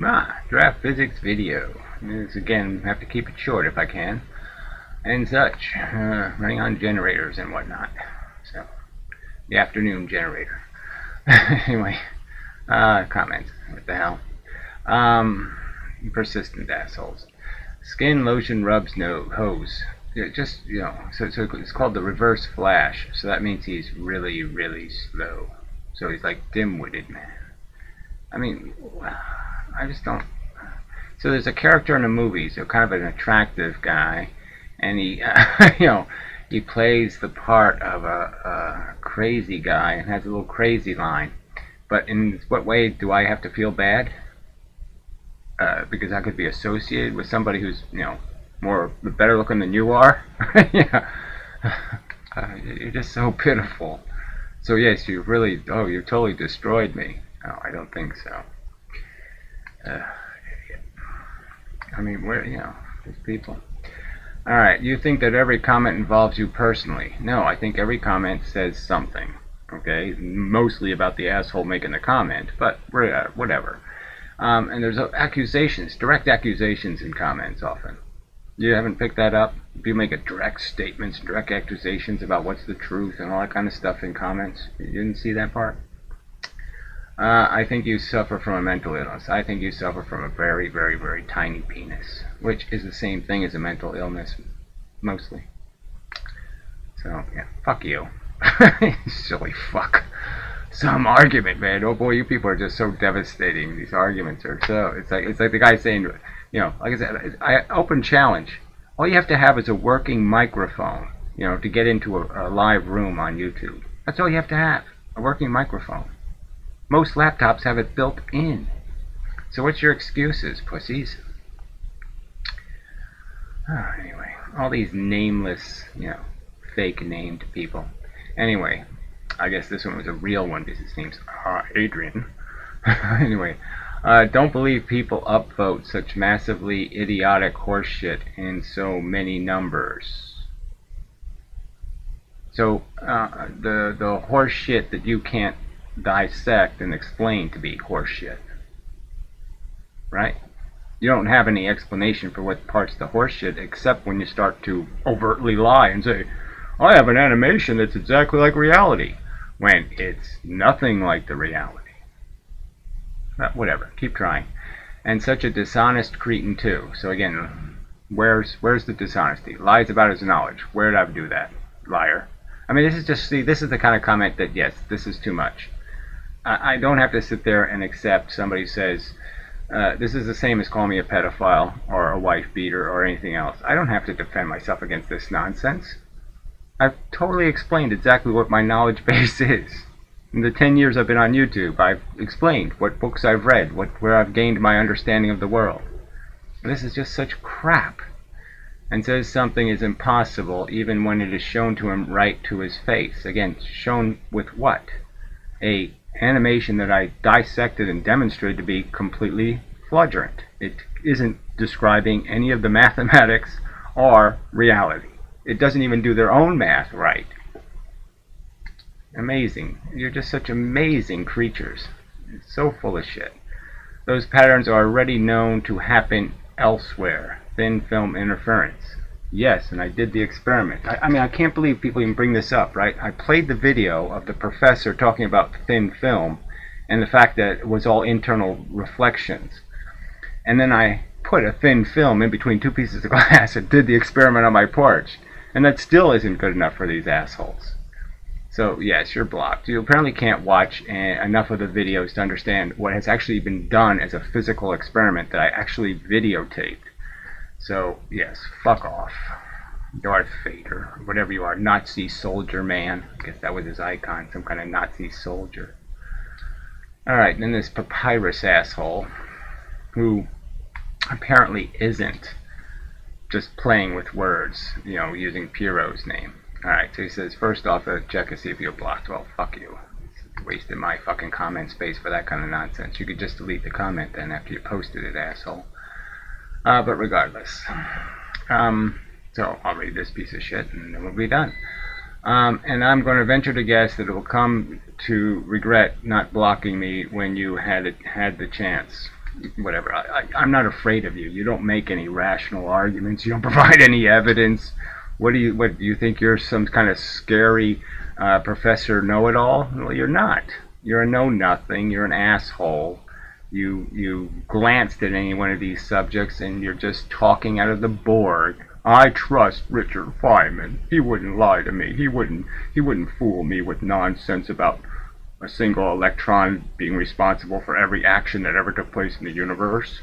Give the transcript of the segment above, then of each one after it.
Draft physics video. This again, have to keep it short if I can, and such. Running on generators and whatnot. So, the afternoon generator. Anyway, comments. What the hell? Persistent assholes. Skin lotion rubs no hose. Just, so it's called the reverse flash. So that means he's really, really slow. So he's like dim-witted, man. I mean, I just don't. So there's a character in a movie, so kind of an attractive guy, and he, he plays the part of a crazy guy and has a little crazy line. But in what way do I have to feel bad? Because I could be associated with somebody who's, more better looking than you are. Yeah, you're just so pitiful. So yes, you really, you totally destroyed me. No, I don't think so. I mean, where, these people. Alright, you think that every comment involves you personally. No, I think every comment says something. Okay, mostly about the asshole making the comment, but whatever. And there's accusations, direct accusations in comments often. You haven't picked that up? People make direct statements, direct accusations about what's the truth and all that kind of stuff in comments. You didn't see that part? I think you suffer from a mental illness. I think you suffer from a very, very, very tiny penis, which is the same thing as a mental illness, mostly. So, yeah, fuck you. Silly fuck. Some argument, man. Oh boy, you people are just so devastating. These arguments are so. It's like the guy saying, like I said, open challenge. All you have to have is a working microphone, to get into a live room on YouTube. That's all you have to have, a working microphone. Most laptops have it built in. So what's your excuses, pussies? Anyway, all these nameless, fake named people. Anyway, I guess this one was a real one because his name's Adrian. Anyway, don't believe people upvote such massively idiotic horseshit in so many numbers. So, the horseshit that you can't dissect and explain to be horseshit. Right? You don't have any explanation for what parts of the horseshit except when you start to overtly lie and say, I have an animation that's exactly like reality, when it's nothing like the reality. But whatever, keep trying. And such a dishonest cretin too. So again, where's the dishonesty? Lies about his knowledge. Where did I do that? Liar. I mean, this is the kind of comment that, yes, this is too much. I don't have to sit there and accept somebody says, this is the same as calling me a pedophile or a wife beater or anything else. I don't have to defend myself against this nonsense. I've totally explained exactly what my knowledge base is. In the 10 years I've been on YouTube, I've explained what books I've read, where I've gained my understanding of the world. This is just such crap. And says something is impossible even when it is shown to him right to his face. Again, shown with what? A animation that I dissected and demonstrated to be completely fraudulent. It isn't describing any of the mathematics or reality. It doesn't even do their own math right. Amazing. You're just such amazing creatures. It's so full of shit. Those patterns are already known to happen elsewhere. Thin film interference. Yes, and I did the experiment. I mean, I can't believe people even bring this up, right? I played the video of the professor talking about thin film and the fact that it was all internal reflections. And then I put a thin film in between two pieces of glass and did the experiment on my porch. And that still isn't good enough for these assholes. So, yes, you're blocked. You apparently can't watch enough of the videos to understand what has actually been done as a physical experiment that I actually videotaped. So, yes, fuck off. Darth Vader, or whatever you are, Nazi soldier man. I guess that was his icon, some kind of Nazi soldier. Alright, then this papyrus asshole, who apparently isn't just playing with words, using Pierrot's name. Alright, so he says, first off, check to see if you're blocked. Well, fuck you. It's wasted my fucking comment space for that kind of nonsense. You could just delete the comment then after you posted it, asshole. But regardless. So I'll read this piece of shit and then we'll be done. And I'm going to venture to guess that it will come to regret not blocking me when you had the chance. whatever. I'm not afraid of you. You don't make any rational arguments. You don't provide any evidence. What do you think? You're some kind of scary professor know-it-all? Well, you're not. You're a know-nothing. You're an asshole. You glanced at any one of these subjects and you're just talking out of the board. I trust Richard Feynman. He wouldn't lie to me. He wouldn't fool me with nonsense about a single electron being responsible for every action that ever took place in the universe.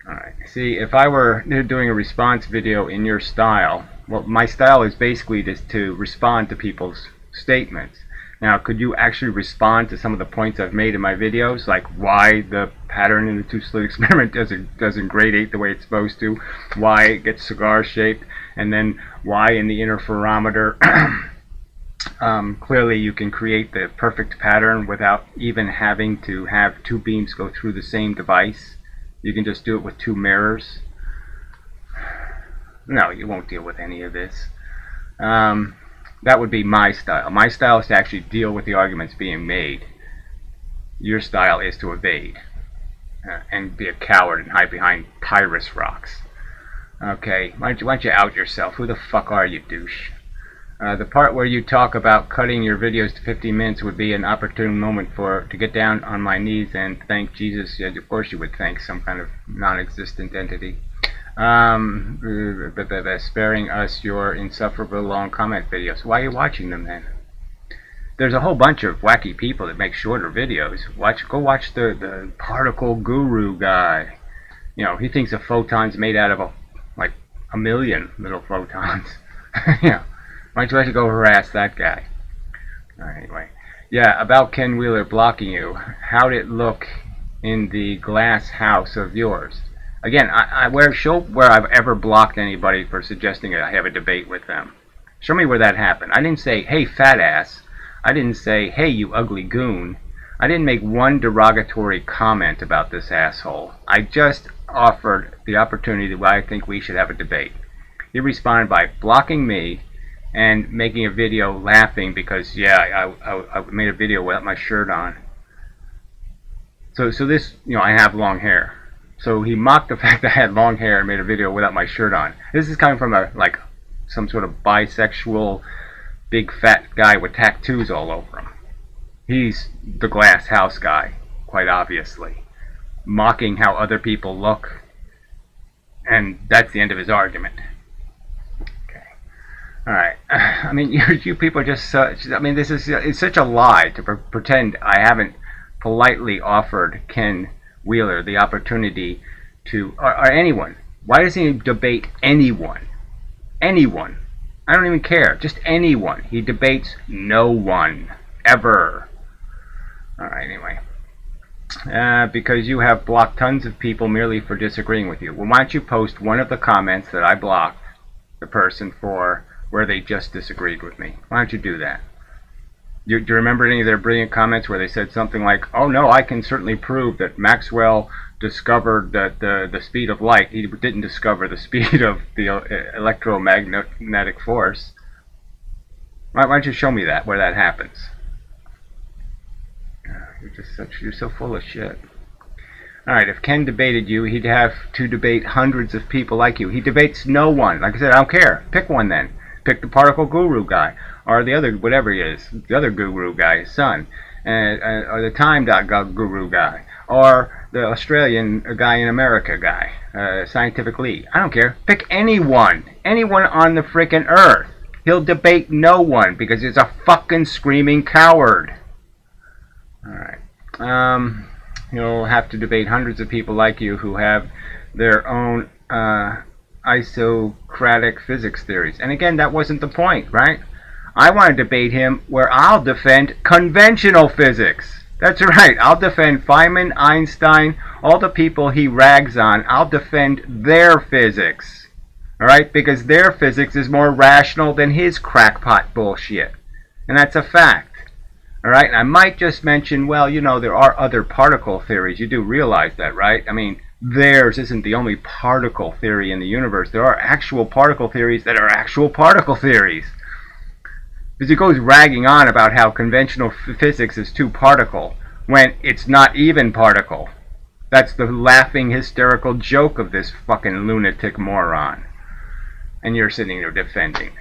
Alright, see, if I were doing a response video in your style, well, my style is basically just to respond to people's statements. Now, could you actually respond to some of the points I've made in my videos, like why the pattern in the two-slit experiment doesn't gradate the way it's supposed to, why it gets cigar-shaped, and then why in the interferometer clearly you can create the perfect pattern without even having to have two beams go through the same device. You can just do it with two mirrors. No, you won't deal with any of this. That would be my style. My style is to actually deal with the arguments being made. Your style is to evade and be a coward and hide behind Pyrus rocks. Okay, why don't you out yourself? Who the fuck are you, douche? The part where you talk about cutting your videos to 15 minutes would be an opportune moment to get down on my knees and thank Jesus. Yeah, of course you would thank some kind of non-existent entity. Sparing us your insufferable long comment videos. Why are you watching them then? There's a whole bunch of wacky people that make shorter videos. Go watch the particle guru guy. You know, he thinks a photon's made out of like a million little photons. Yeah. Why don't you go harass that guy? Alright, anyway. Yeah, about Ken Wheeler blocking you. How'd it look in the glass house of yours? Again, show where I've ever blocked anybody for suggesting that I have a debate with them. Show me where that happened. I didn't say, hey, fat ass. I didn't say, hey, you ugly goon. I didn't make one derogatory comment about this asshole. I just offered the opportunity why I think we should have a debate. He responded by blocking me and making a video laughing because, yeah, I made a video without my shirt on. So this, you know, I have long hair. So he mocked the fact that I had long hair and made a video without my shirt on. This is coming from some sort of bisexual, big fat guy with tattoos all over him. He's the glass house guy, quite obviously, mocking how other people look, and that's the end of his argument. Okay, all right. I mean, you people are just such. I mean, it's such a lie to pretend I haven't politely offered Ken Wheeler the opportunity to, or anyone. Why doesn't he debate anyone? Anyone. I don't even care. Just anyone. He debates no one. Ever. Alright, anyway. Because you have blocked tons of people merely for disagreeing with you. Well, why don't you post one of the comments that I blocked the person for where they just disagreed with me? Why don't you do that? Do you remember any of their brilliant comments where they said something like, oh no, I can certainly prove that Maxwell discovered that the speed of light. He didn't discover the speed of the electromagnetic force. Why don't you show me that, where that happens? You're so full of shit. Alright, if Ken debated you, he'd have to debate hundreds of people like you. He debates no one. Like I said, I don't care. Pick one then. Pick the particle guru guy, or the other, whatever he is, the other guru guy, his son, or the time.gov guru guy, or the Australian guy in America guy, Scientific League. I don't care. Pick anyone on the frickin' earth. He'll debate no one because he's a fucking screaming coward. Alright. He'll have to debate hundreds of people like you who have their own isocratic physics theories. And again, that wasn't the point, right? I want to debate him where I'll defend conventional physics. That's right. I'll defend Feynman, Einstein, all the people he rags on. I'll defend their physics. Alright? Because their physics is more rational than his crackpot bullshit. And that's a fact. Alright? And I might just mention, well, you know, there are other particle theories. You do realize that, right? I mean, theirs isn't the only particle theory in the universe. There are actual particle theories that are actual particle theories. Because he goes ragging on about how conventional physics is too particle when it's not even particle. That's the laughing, hysterical joke of this fucking lunatic moron. And you're sitting there defending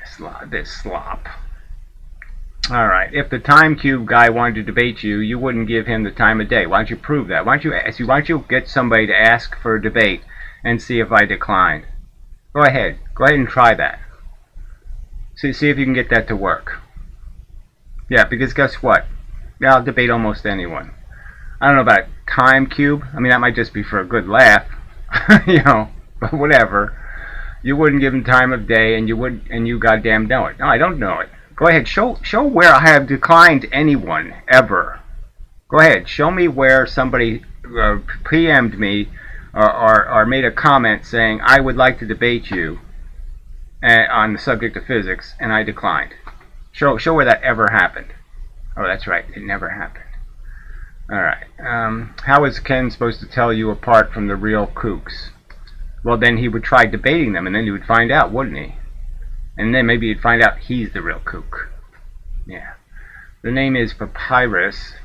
this slop. Alright, if the time cube guy wanted to debate you, you wouldn't give him the time of day. Why don't you prove that? Why don't you get somebody to ask for a debate and see if I decline? Go ahead and try that. See if you can get that to work. Yeah, because guess what? Yeah, I'll debate almost anyone. I don't know about time cube. I mean, that might just be for a good laugh. You know, but whatever. You wouldn't give him time of day, and you goddamn know it. No, I don't know it. Go ahead, show where I have declined anyone ever. Go ahead, show me where somebody PM'd me or made a comment saying I would like to debate you on the subject of physics, and I declined. Show where that ever happened. Oh, that's right, it never happened. All right. How is Ken supposed to tell you apart from the real kooks? Well, then he would try debating them, and then he would find out, wouldn't he? And then maybe he'd find out he's the real kook. Yeah. The name is Papyrus,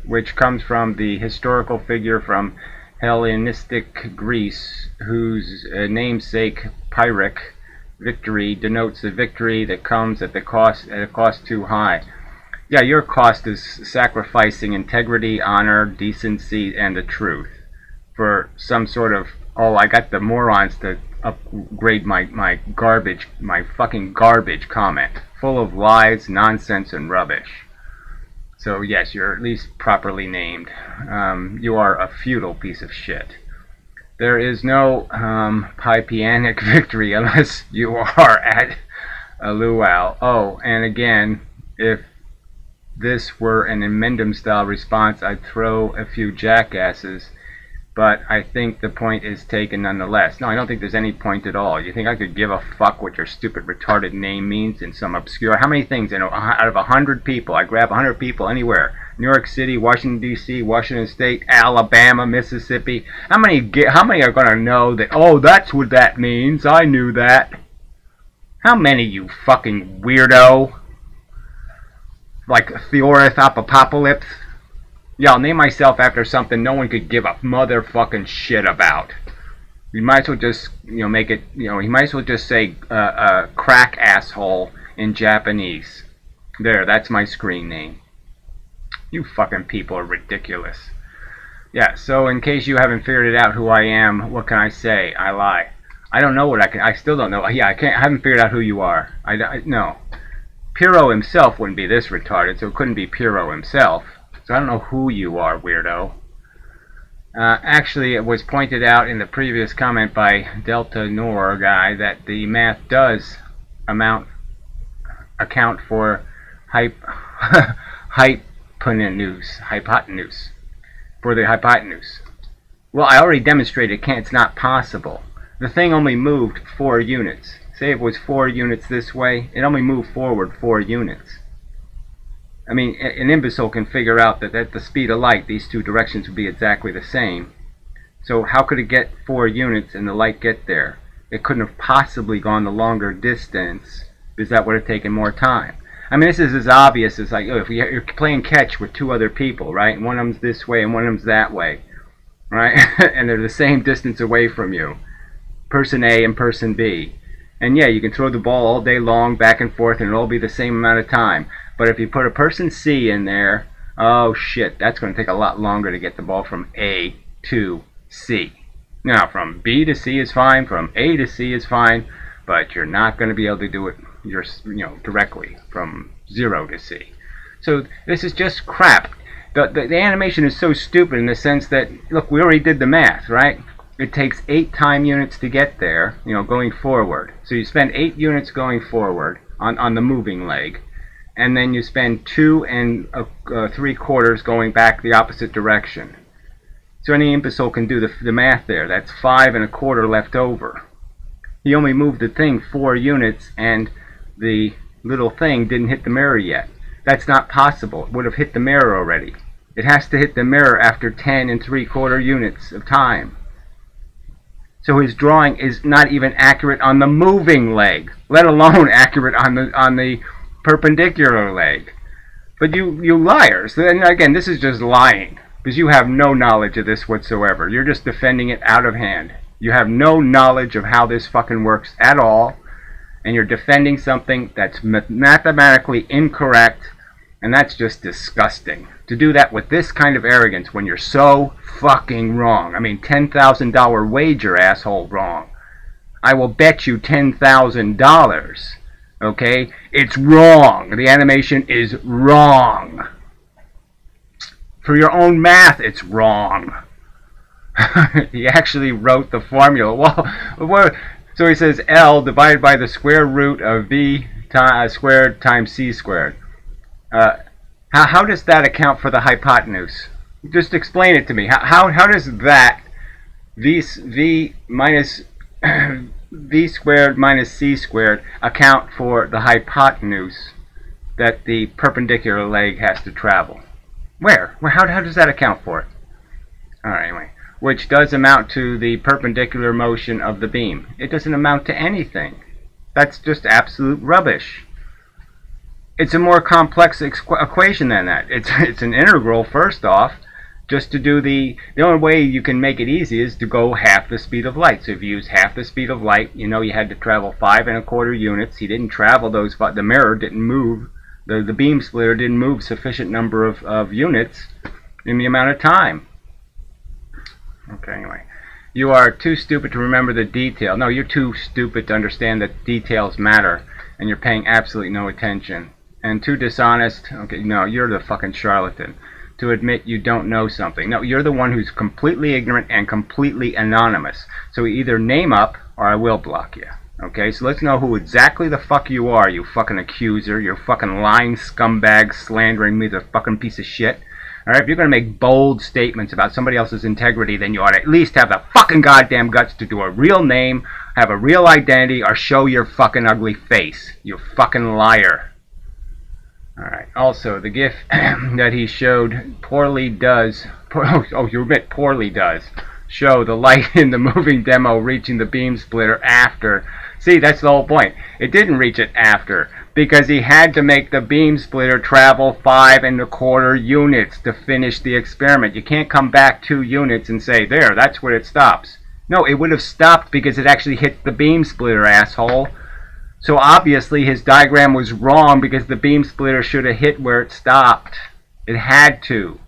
which comes from the historical figure from Hellenistic Greece, whose namesake Pyrrhic victory denotes the victory that comes at a cost too high. Yeah, your cost is sacrificing integrity, honor, decency, and the truth for some sort of, oh, I got the morons to upgrade my fucking garbage comment, full of lies, nonsense, and rubbish. So yes, you're at least properly named. You are a futile piece of shit. There is no Pypianic victory unless you are at a luau. Oh, and again, if this were an amendum style response, I'd throw a few jackasses, but I think the point is taken nonetheless. No, I don't think there's any point at all. You think I could give a fuck what your stupid retarded name means in some obscure... How many things, you know, out of 100 people, I grab 100 people anywhere. New York City, Washington, D.C., Washington State, Alabama, Mississippi. How many are going to know that, oh, that's what that means, I knew that? How many, you fucking weirdo? Like Theorith Apocalypse? Yeah, I'll name myself after something no one could give a motherfucking shit about. You might as well just, you know, make it, you know, you might as well just say crack asshole in Japanese. There, that's my screen name. You fucking people are ridiculous. Yeah, so in case you haven't figured it out who I am, what can I say? I lie. I don't know what I still don't know. Yeah, I haven't figured out who you are. No. Piro himself wouldn't be this retarded, so it couldn't be Piro himself. So I don't know who you are, weirdo. Actually, it was pointed out in the previous comment by Delta Nor guy that the math does account for hypotenuse, for the hypotenuse. Well, I already demonstrated it's not possible. The thing only moved 4 units. Say it was 4 units this way, it only moved forward 4 units. I mean, an imbecile can figure out that at the speed of light, these two directions would be exactly the same. So how could it get 4 units and the light get there? It couldn't have possibly gone the longer distance, because that would have taken more time. I mean, this is as obvious as, like, oh, if you're playing catch with 2 other people, right? And one of them's this way and one of them's that way, right? And they're the same distance away from you. Person A and person B. And yeah, you can throw the ball all day long, back and forth, and it'll all be the same amount of time. But if you put a person C in there, oh shit, that's going to take a lot longer to get the ball from A to C. Now, from B to C is fine, from A to C is fine, but you're not going to be able to do it directly from 0 to C. So this is just crap. The animation is so stupid in the sense that, look, we already did the math, right? It takes 8 time units to get there, going forward. So you spend 8 units going forward on the moving leg, and then you spend 2 3/4 going back the opposite direction. So any imbecile can do the math there. That's 5 1/4 left over. He only moved the thing 4 units, and the little thing didn't hit the mirror yet. That's not possible. It would have hit the mirror already. It has to hit the mirror after 10 3/4 units of time. So his drawing is not even accurate on the moving leg, let alone accurate on the perpendicular leg. But you liars, and again, this is just lying. Because you have no knowledge of this whatsoever. You're just defending it out of hand. You have no knowledge of how this fucking works at all. And you're defending something that's mathematically incorrect. And that's just disgusting. To do that with this kind of arrogance when you're so fucking wrong. I mean, $10,000 wager, asshole, wrong. I will bet you $10,000. Okay? It's wrong. The animation is wrong. For your own math, it's wrong. He actually wrote the formula. Well, so he says L divided by the square root of V squared times C squared. How does that account for the hypotenuse? Just explain it to me. How does that V minus V squared minus C squared account for the hypotenuse that the perpendicular leg has to travel? Where? How does that account for it? Alright, anyway. Which does amount to the perpendicular motion of the beam. It doesn't amount to anything. That's just absolute rubbish. It's a more complex equation than that. It's an integral, first off. Just to do the only way you can make it easy is to go half the speed of light. So if you use half the speed of light, you know you had to travel 5 1/4 units. He didn't travel those, but the mirror didn't move. The beam splitter didn't move sufficient number of units in the amount of time. Okay, anyway. You are too stupid to remember the detail. No, you're too stupid to understand that details matter, and you're paying absolutely no attention. And too dishonest. Okay, no, you're the fucking charlatan. To admit you don't know something. No, you're the one who's completely ignorant and completely anonymous. So either name up, or I will block you. Okay, so let's know who exactly the fuck you are, you fucking accuser. You fucking lying scumbag slandering me, the fucking piece of shit. Alright, if you're going to make bold statements about somebody else's integrity, then you ought to at least have the fucking goddamn guts to do a real name, have a real identity, or show your fucking ugly face. You fucking liar. Alright, also, the GIF that he showed poorly does, you admit poorly does, show the light in the moving demo reaching the beam splitter after. See, that's the whole point. It didn't reach it after, because he had to make the beam splitter travel 5 1/4 units to finish the experiment. You can't come back 2 units and say, there, that's where it stops. No, it would have stopped because it actually hit the beam splitter, asshole. So obviously his diagram was wrong because the beam splitter should have hit where it stopped. It had to.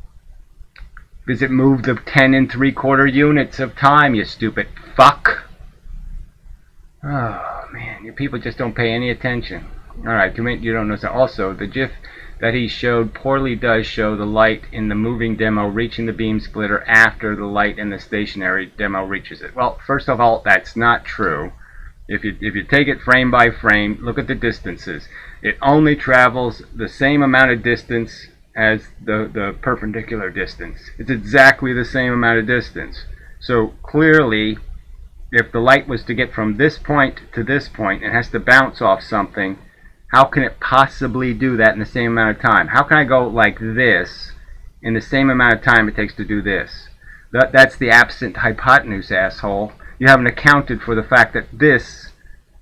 Because it moved the 10 3/4 units of time, you stupid fuck. Oh man, you people just don't pay any attention. Alright, you don't know. So also, the GIF that he showed poorly does show the light in the moving demo reaching the beam splitter after the light in the stationary demo reaches it. Well, first of all, that's not true. If you take it frame by frame, look at the distances. It only travels the same amount of distance as the perpendicular distance. It's exactly the same amount of distance. So clearly, if the light was to get from this point to this point, it has to bounce off something. How can it possibly do that in the same amount of time? How can I go like this in the same amount of time it takes to do this? That's the absent hypotenuse, asshole. You haven't accounted for the fact that this,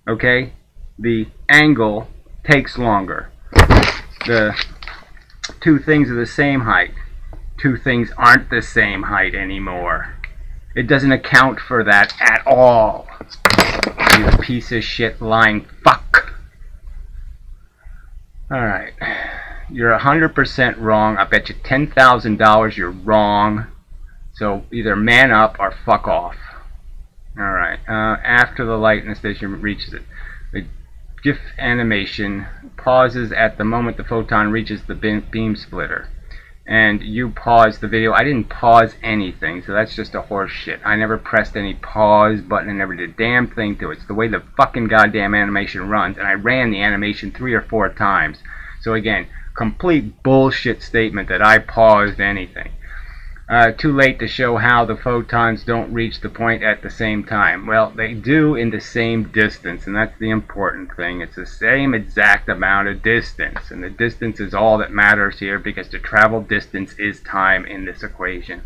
okay, the angle takes longer. The two things are the same height. Two things aren't the same height anymore. It doesn't account for that at all. You piece of shit lying fuck. Alright. You're 100% wrong. I bet you $10,000 you're wrong. So either man up or fuck off. Alright. After the light in the station reaches it, the GIF animation pauses at the moment the photon reaches the beam splitter. And you pause the video. I didn't pause anything, so that's just a horse shit. I never pressed any pause button and never did a damn thing to it. It's the way the fucking goddamn animation runs, and I ran the animation 3 or 4 times. So again, complete bullshit statement that I paused anything. Too late to show how the photons don't reach the point at the same time. Well, they do in the same distance, and that's the important thing. It's the same exact amount of distance, and the distance is all that matters here because the travel distance is time in this equation.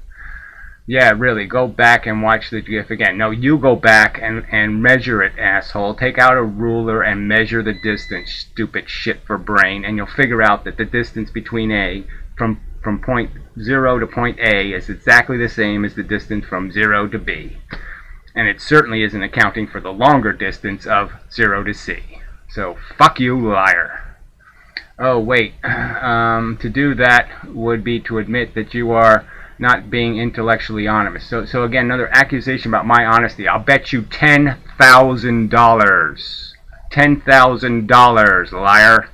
Yeah, really, go back and watch the GIF again. No, you go back and measure it, asshole. Take out a ruler and measure the distance, stupid shit for brain, and you'll figure out that the distance between A from from point 0 to point A is exactly the same as the distance from 0 to B. And it certainly isn't accounting for the longer distance of 0 to C. So, fuck you, liar. Oh, wait. To do that would be to admit that you are not being intellectually honest. So again, another accusation about my honesty. I'll bet you $10,000. $10,000, liar.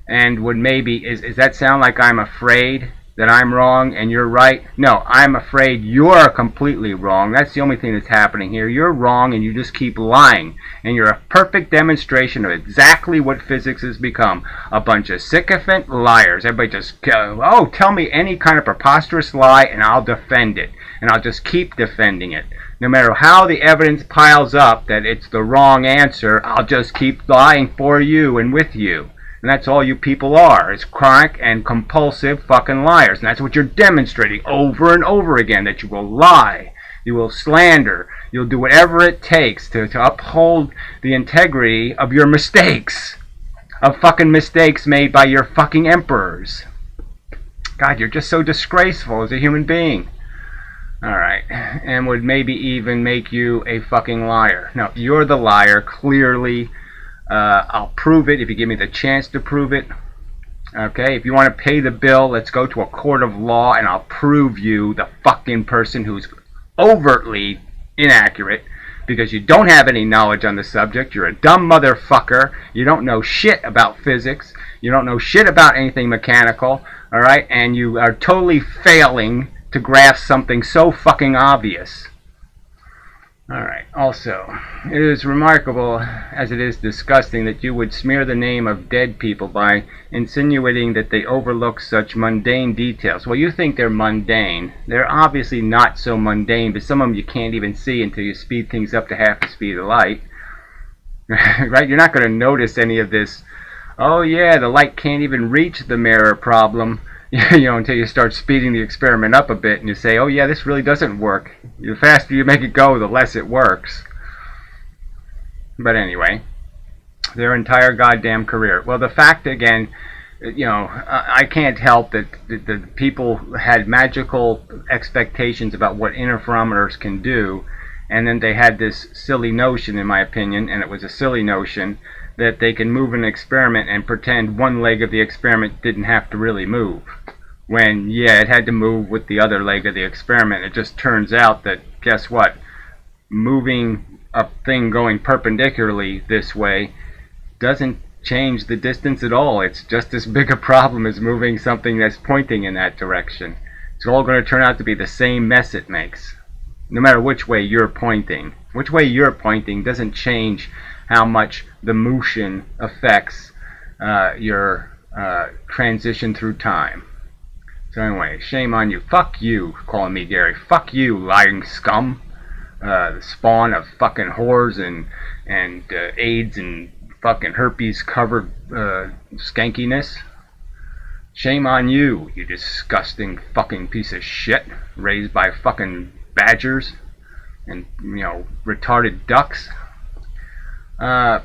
And would maybe, does that sound like I'm afraid that I'm wrong and you're right? No, I'm afraid you're completely wrong. That's the only thing that's happening here. You're wrong and you just keep lying. And you're a perfect demonstration of exactly what physics has become. A bunch of sycophant liars. Everybody just, oh, tell me any kind of preposterous lie and I'll defend it. And I'll just keep defending it. No matter how the evidence piles up that it's the wrong answer, I'll just keep lying for you and with you. And that's all you people are, is chronic and compulsive fucking liars. And that's what you're demonstrating over and over again, that you will lie, you will slander, you'll do whatever it takes to uphold the integrity of your mistakes. Of fucking mistakes made by your fucking emperors. God, you're just so disgraceful as a human being. Alright, and would maybe even make you a fucking liar. No, you're the liar, clearly. I'll prove it if you give me the chance to prove it. Okay, if you want to pay the bill, let's go to a court of law and I'll prove you the fucking person who's overtly inaccurate because you don't have any knowledge on the subject. You're a dumb motherfucker. You don't know shit about physics. You don't know shit about anything mechanical. Alright, and you are totally failing to grasp something so fucking obvious. Alright, also, it is remarkable, as it is disgusting, that you would smear the name of dead people by insinuating that they overlook such mundane details. Well, you think they're mundane. They're obviously not so mundane, but some of them you can't even see until you speed things up to half the speed of light. Right? You're not going to notice any of this, oh yeah, the light can't even reach the mirror problem. You know, until you start speeding the experiment up a bit and you say, oh yeah, this really doesn't work. The faster you make it go, the less it works. But anyway, their entire goddamn career. Well, the fact, again, you know, I can't help that the people had magical expectations about what interferometers can do, and then they had this silly notion, in my opinion, and it was a silly notion, that they can move an experiment and pretend one leg of the experiment didn't have to really move. When, yeah, it had to move with the other leg of the experiment. It just turns out that, guess what? Moving a thing going perpendicularly this way doesn't change the distance at all. It's just as big a problem as moving something that's pointing in that direction. It's all going to turn out to be the same mess it makes, no matter which way you're pointing. Which way you're pointing doesn't change how much the motion affects your transition through time. So anyway, shame on you. Fuck you, calling me Gary. Fuck you, lying scum. The spawn of fucking whores and AIDS and fucking herpes covered skankiness. Shame on you, you disgusting fucking piece of shit, raised by fucking badgers and, you know, retarded ducks.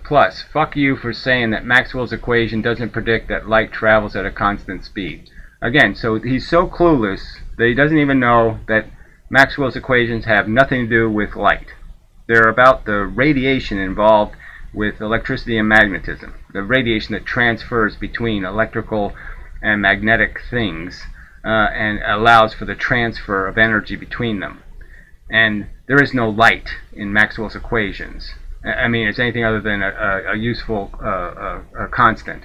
Plus, fuck you for saying that Maxwell's equation doesn't predict that light travels at a constant speed. Again, so he's so clueless that he doesn't even know that Maxwell's equations have nothing to do with light. They're about the radiation involved with electricity and magnetism. The radiation that transfers between electrical and magnetic things and allows for the transfer of energy between them. And there is no light in Maxwell's equations. I mean, it's anything other than a useful constant.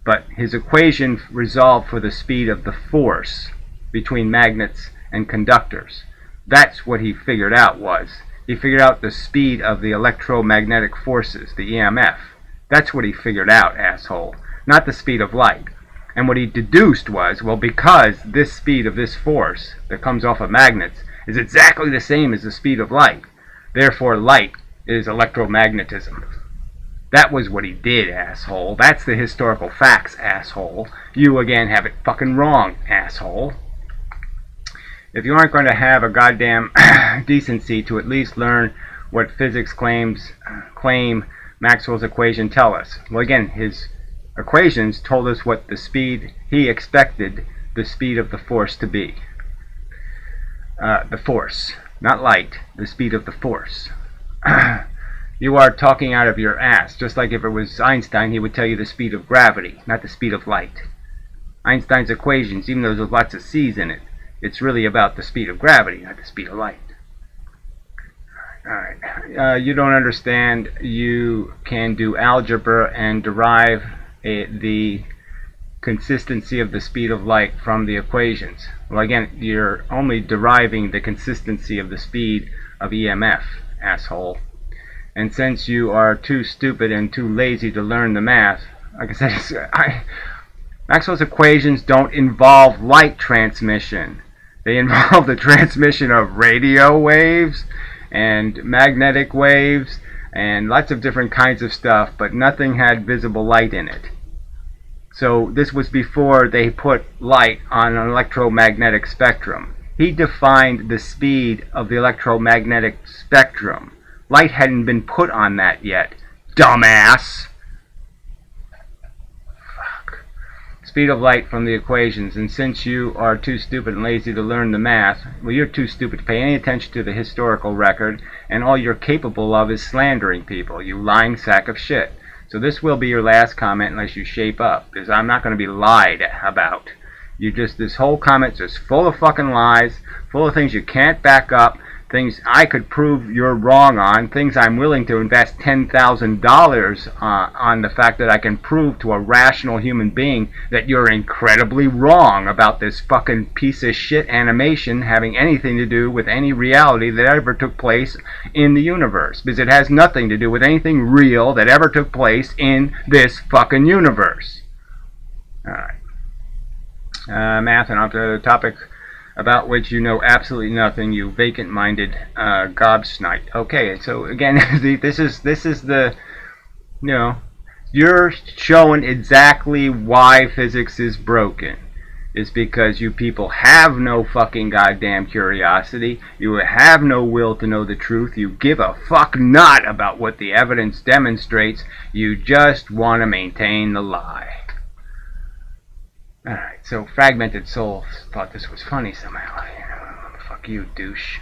But his equation resolved for the speed of the force between magnets and conductors. That's what he figured out was. He figured out the speed of the electromagnetic forces, the EMF. That's what he figured out, asshole. Not the speed of light. And what he deduced was, well, because this speed of this force that comes off of magnets is exactly the same as the speed of light, therefore light is electromagnetism. That was what he did, asshole. That's the historical facts, asshole. You, again, have it fucking wrong, asshole. If you aren't going to have a goddamn decency to at least learn what physics claim Maxwell's equations tell us. Well, again, his equations told us what the speed he expected the speed of the force to be. The force, not light, the speed of the force. You are talking out of your ass, just like if it was Einstein, he would tell you the speed of gravity, not the speed of light. Einstein's equations, even though there's lots of C's in it, it's really about the speed of gravity, not the speed of light. Alright, you don't understand. You can do algebra and derive the consistency of the speed of light from the equations. Well, again, you're only deriving the consistency of the speed of EMF, asshole. And since you are too stupid and too lazy to learn the math, like I said, Maxwell's equations don't involve light transmission. They involve the transmission of radio waves and magnetic waves and lots of different kinds of stuff, but nothing had visible light in it. So this was before they put light on an electromagnetic spectrum. He defined the speed of the electromagnetic spectrum. Light hadn't been put on that yet, dumbass. Fuck. Speed of light from the equations, and since you are too stupid and lazy to learn the math, well, you're too stupid to pay any attention to the historical record, and all you're capable of is slandering people, you lying sack of shit. So this will be your last comment unless you shape up, because I'm not going to be lied about. This whole comment's just full of fucking lies, full of things you can't back up, things I could prove you're wrong on, things I'm willing to invest $10,000 on the fact that I can prove to a rational human being that you're incredibly wrong about this fucking piece of shit animation having anything to do with any reality that ever took place in the universe. Because it has nothing to do with anything real that ever took place in this fucking universe. Alright. Math, and on to the topic about which you know absolutely nothing, you vacant-minded gobsnipe. Okay, so again, this is the, you know, you're showing exactly why physics is broken. It's because you people have no fucking goddamn curiosity. You have no will to know the truth. You give a fuck not about what the evidence demonstrates. You just want to maintain the lie. Alright, so Fragmented Soul thought this was funny somehow. Fuck you, douche.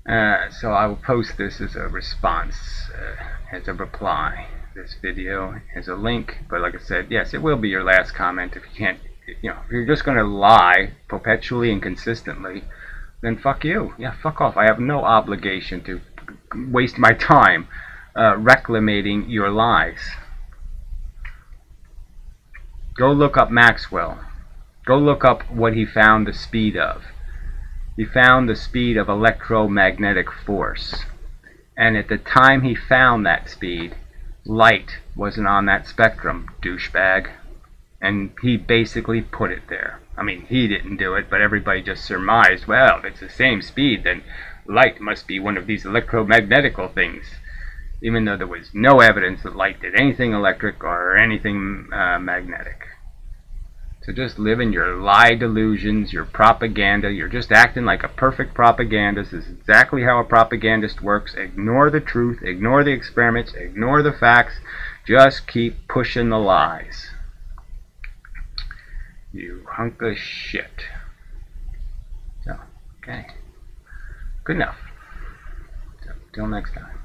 So I will post this as a response, as a reply. This video has a link, but like I said, yes, it will be your last comment. If you can't, you know, if you're just going to lie perpetually and consistently, then fuck you. Yeah, fuck off. I have no obligation to waste my time reclamating your lies. Go look up Maxwell. Go look up what he found the speed of. He found the speed of electromagnetic force. And at the time he found that speed, light wasn't on that spectrum, douchebag. And he basically put it there. I mean, he didn't do it, but everybody just surmised, well, if it's the same speed, then light must be one of these electromagnetical things. Even though there was no evidence that light did anything electric or anything magnetic. So just live in your lie delusions, your propaganda. You're just acting like a perfect propagandist. This is exactly how a propagandist works. Ignore the truth, ignore the experiments, ignore the facts. Just keep pushing the lies. You hunk of shit. So, okay. Good enough. So, till next time.